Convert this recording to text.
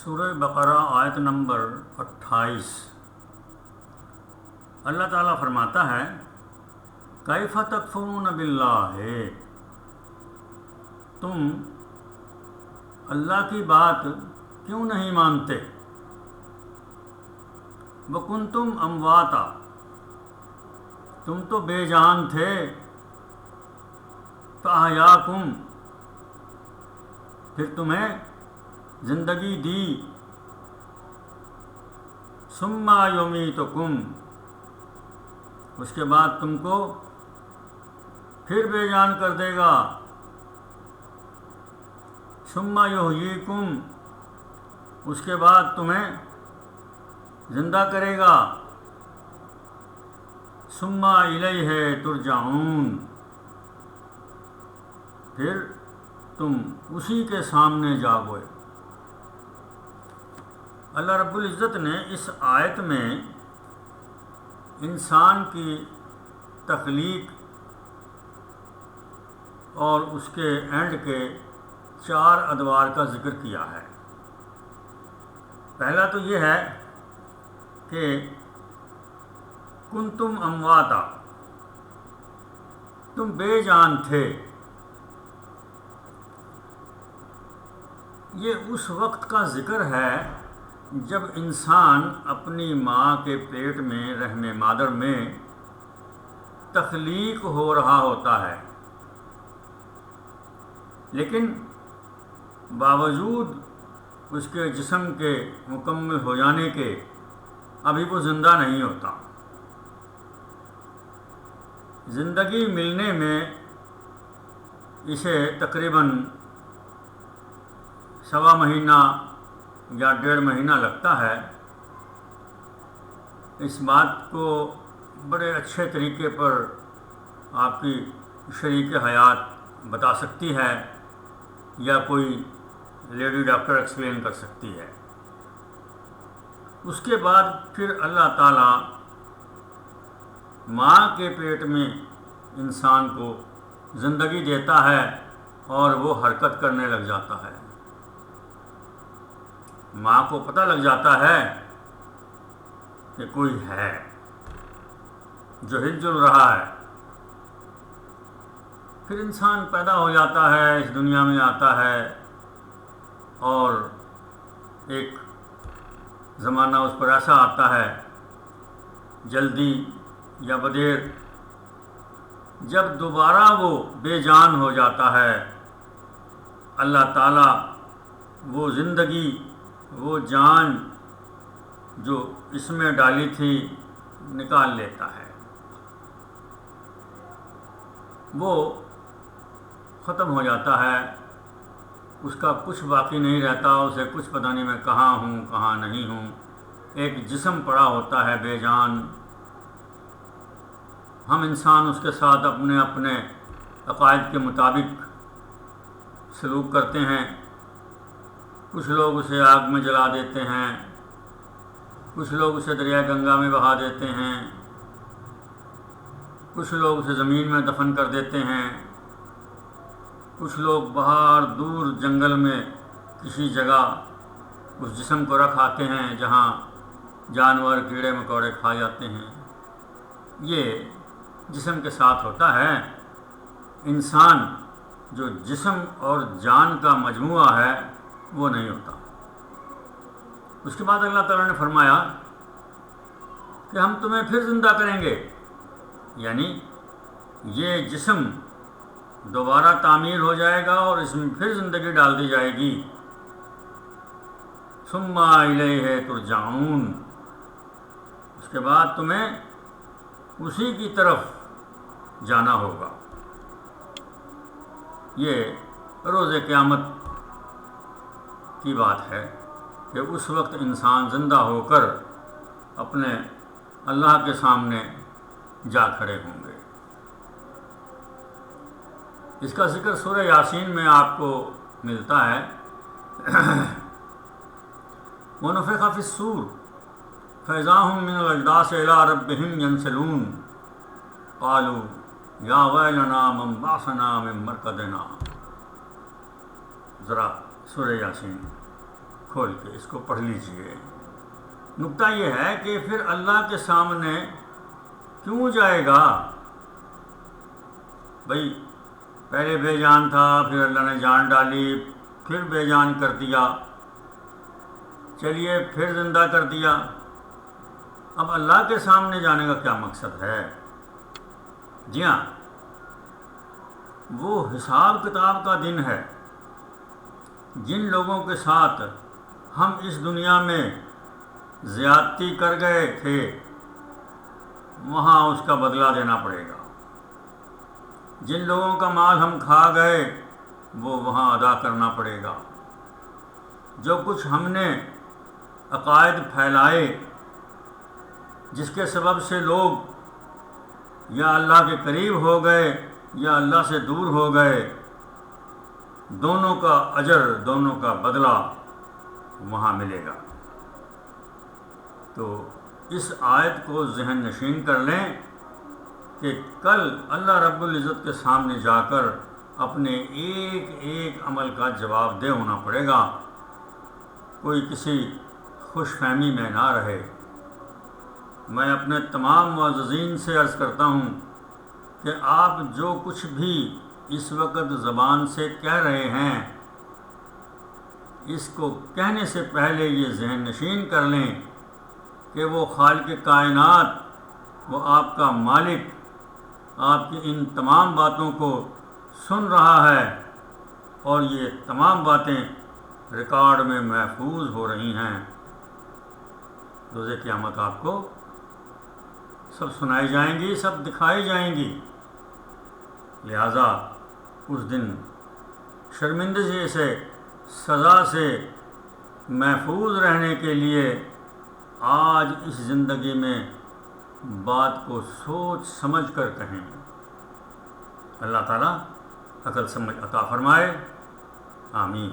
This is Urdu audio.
سورہ بقرہ آیت نمبر 28۔ اللہ تعالیٰ فرماتا ہے کیف تکفرون باللہ، تم اللہ کی بات کیوں نہیں مانتے؟ وکنتم امواتا، تم تو بے جان تھے، فاحیاکم، پھر تمہیں زندگی دی، ثم یمیتکم، اس کے بعد تم کو پھر بے جان کر دے گا، ثم یحییکم، اس کے بعد تمہیں زندہ کرے گا، ثم الیہ ترجعون، پھر تم اسی کے سامنے جاؤ۔ اللہ رب العزت نے اس آیت میں انسان کی تخلیق اور اس کے اینڈ کے 4 ادوار کا ذکر کیا ہے۔ پہلا تو یہ ہے کہ کنتم امواتا، تم بے جان تھے۔ یہ اس وقت کا ذکر ہے جب انسان اپنی ماں کے پیٹ میں رحم مادر میں تخلیق ہو رہا ہوتا ہے، لیکن باوجود اس کے جسم کے مکمل ہو جانے کے ابھی وہ زندہ نہیں ہوتا۔ زندگی ملنے میں اسے تقریباً 1.25 مہینہ یا 1.5 مہینہ لگتا ہے۔ اس بات کو بڑے اچھے طریقے پر آپ کی شریک حیات بتا سکتی ہے یا کوئی لیڈی ڈاکٹر ایکسپلین کر سکتی ہے۔ اس کے بعد پھر اللہ تعالیٰ ماں کے پیٹ میں انسان کو زندگی دیتا ہے اور وہ حرکت کرنے لگ جاتا ہے۔ ماں کو پتہ لگ جاتا ہے کہ کوئی ہے جو ہل جل رہا ہے۔ پھر انسان پیدا ہو جاتا ہے، اس دنیا میں آتا ہے، اور ایک زمانہ اس پر ایسا آتا ہے جلدی یا بدیر، جب دوبارہ وہ بے جان ہو جاتا ہے، اللہ تعالیٰ وہ زندگی، وہ جان جو اس میں ڈالی تھی نکال لیتا ہے، وہ ختم ہو جاتا ہے، اس کا کچھ باقی نہیں رہتا، اسے کچھ پتہ نہیں میں کہاں ہوں کہاں نہیں ہوں، ایک جسم پڑا ہوتا ہے بے جان۔ ہم انسان اس کے ساتھ اپنے اپنے عقائد کے مطابق سلوک کرتے ہیں۔ کچھ لوگ اسے آگ میں جلا دیتے ہیں، کچھ لوگ اسے دریائے گنگا میں بہا دیتے ہیں، کچھ لوگ اسے زمین میں دفن کر دیتے ہیں، کچھ لوگ باہر دور جنگل میں کسی جگہ اس جسم کو رکھ آتے ہیں جہاں جانور کیڑے مکوڑے کھا جاتے ہیں۔ یہ جسم کے ساتھ ہوتا ہے۔ انسان جو جسم اور جان کا مجموعہ ہے وہ نہیں ہوتا۔ اس کے بعد اللہ تعالیٰ نے فرمایا کہ ہم تمہیں پھر زندہ کریں گے، یعنی یہ جسم دوبارہ تعمیر ہو جائے گا اور اس میں پھر زندگی ڈال دی جائے گی۔ ثم الیہ ترجعون، اس کے بعد تمہیں اسی کی طرف جانا ہوگا۔ یہ روز قیامت کی بات ہے کہ اس وقت انسان زندہ ہو کر اپنے اللہ کے سامنے جا کھڑے ہوں گے۔ اس کا ذکر سورہ یاسین میں آپ کو ملتا ہے۔ وَنُفِخَ فِي الصُّورِ فَإِذَا هُم مِّنَ الْأَجْدَاثِ إِلَىٰ رَبِّهِمْ يَنْسِلُونَ قَالُوا يَا وَيْلَنَا مَنْ بَعَثَنَا مِن مَّرْقَدِنَا۔ ذرا سورہ یاسین کھول کے اس کو پڑھ لیجئے۔ نکتہ یہ ہے کہ پھر اللہ کے سامنے کیوں جائے گا؟ بھئی پہلے بے جان تھا، پھر اللہ نے جان ڈالی، پھر بے جان کر دیا، چلیے پھر زندہ کر دیا، اب اللہ کے سامنے جانے کا کیا مقصد ہے؟ جی ہاں، وہ حساب کتاب کا دن ہے۔ جن لوگوں کے ساتھ ہم اس دنیا میں زیادتی کر گئے تھے وہاں اس کا بدلہ دینا پڑے گا۔ جن لوگوں کا مال ہم کھا گئے وہ وہاں ادا کرنا پڑے گا۔ جو کچھ ہم نے عقائد پھیلائے جس کے سبب سے لوگ یا اللہ کے قریب ہو گئے یا اللہ سے دور ہو گئے، دونوں کا اجر، دونوں کا بدلہ وہاں ملے گا۔ تو اس آیت کو ذہن نشین کر لیں کہ کل اللہ رب العزت کے سامنے جا کر اپنے ایک ایک عمل کا جواب دہ ہونا پڑے گا، کوئی کسی خوش فہمی میں نہ رہے۔ میں اپنے تمام معززین سے عرض کرتا ہوں کہ آپ جو کچھ بھی اس وقت زبان سے کہہ رہے ہیں، اس کو کہنے سے پہلے یہ ذہن نشین کر لیں کہ وہ خالق کائنات، وہ آپ کا مالک، آپ کی ان تمام باتوں کو سن رہا ہے، اور یہ تمام باتیں ریکارڈ میں محفوظ ہو رہی ہیں۔ روز قیامت آپ کو سب سنائی جائیں گی، سب دکھائی جائیں گی۔ لہذا اس دن شرمندگی سے، سزا سے محفوظ رہنے کے لیے آج اس زندگی میں بات کو سوچ سمجھ کر کہیں۔ اللہ تعالیٰ عقل سمجھ عطا فرمائے، آمین۔